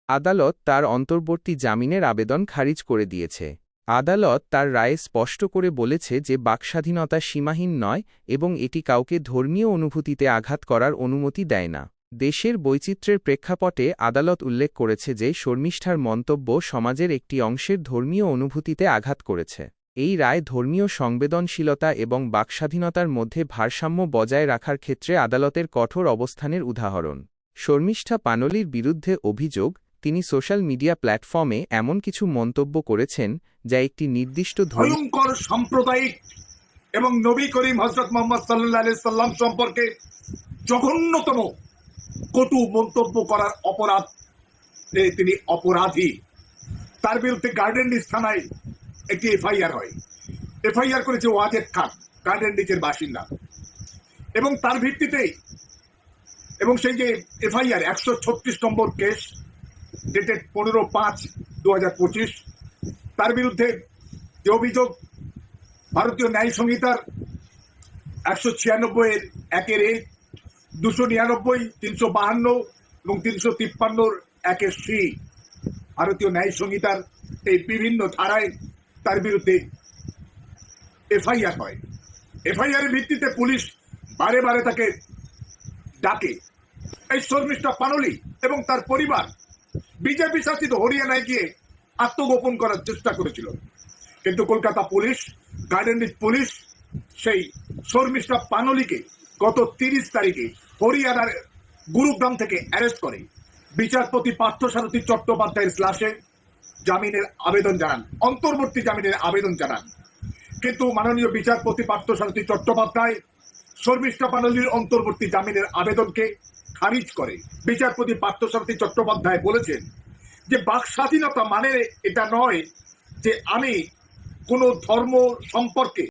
আদালত তার অন্তর্বর্তী জামিনের আবেদন খারিজ করে দিয়েছে। আদালত তার রায়ে স্পষ্ট করে বলেছে যে বাকস্বাধীনতা সীমাহীন নয় এবং এটি কাউকে ধর্মীয় অনুভূতিতে আঘাত করার অনুমতি দেয় না। দেশের বৈচিত্র্যের প্রেক্ষাপটে আদালত উল্লেখ করেছে যে শর্মিষ্ঠার মন্তব্য সমাজের একটি অংশের ধর্মীয় অনুভূতিতে আঘাত করেছে। এই রায় ধর্মীয় সংবেদনশীলতা এবং বাকস্বাধীনতার মধ্যে ভারসাম্য বজায় রাখার ক্ষেত্রে আদালতের কঠোর অবস্থানের উদাহরণ। শর্মিষ্ঠা পানলির বিরুদ্ধে অভিযোগ, তিনি সোশ্যাল মিডিয়া প্ল্যাটফর্মে এমন কিছু মন্তব্য করেছেন যা একটি নির্দিষ্ট ভয়ঙ্কর সাম্প্রদায়িক এবং নবী করিম হযরত মুহাম্মদ সাল্লাল্লাহু আলাইহি সাল্লাম সম্পর্কে জঘন্যতম কটু মন্তব্য করার অপরাধে তিনি অপরাধী। তার বিরুদ্ধে গার্ডেন রিচ থানায় একটি এফআইআর হয়। এফআইআর করেছে ওয়াজেদ খান, গার্ডেন রিচের বাসিন্দা, এবং তার ভিত্তিতে এবং সেই যে এফআইআর 136 নম্বর কেস ডেটেড 15/5/2025, তার বিরুদ্ধে যে অভিযোগ ভারতীয় ন্যায় সংহিতার 196 এর 1 299, 352 এবং 353 1 ভারতীয় ন্যায় সংহিতার এই বিভিন্ন ধারায় তার বিরুদ্ধে এফআইআর হয়। এফআইআর ভিত্তিতে পুলিশ বারে বারে তাকে ডাকে। এই শর্মিষ্ঠা পানলি এবং তার পরিবার বিজেপি শাসিত হরিয়ানায় গিয়ে আত্মগোপন করার চেষ্টা করেছিল, কিন্তু Kolkata police, garden reach police সেই শর্মিষ্ঠা পানলিকে গত 30 তারিখে হরিয়ানার গুরুগ্রাম থেকে অ্যারেস্ট করে বিচারপতি পার্থসারথী চট্টোপাধ্যায়ের স্ল্যাশে জামিনের আবেদন জানান, অন্তর্বর্তী জামিনের আবেদন জানান। কিন্তু মাননীয় বিচারপতি পার্থসারথী চট্টোপাধ্যায় শর্মিষ্ঠা পানলির অন্তর্বর্তী জামিনের আবেদনকে খারিজ করে। বিচারপতি পার্থসারথী চট্টোপাধ্যায় বলেছেন যে বাক স্বাধীনতা মানে এটা নয় যে আমি কোনো ধর্ম সম্পর্কে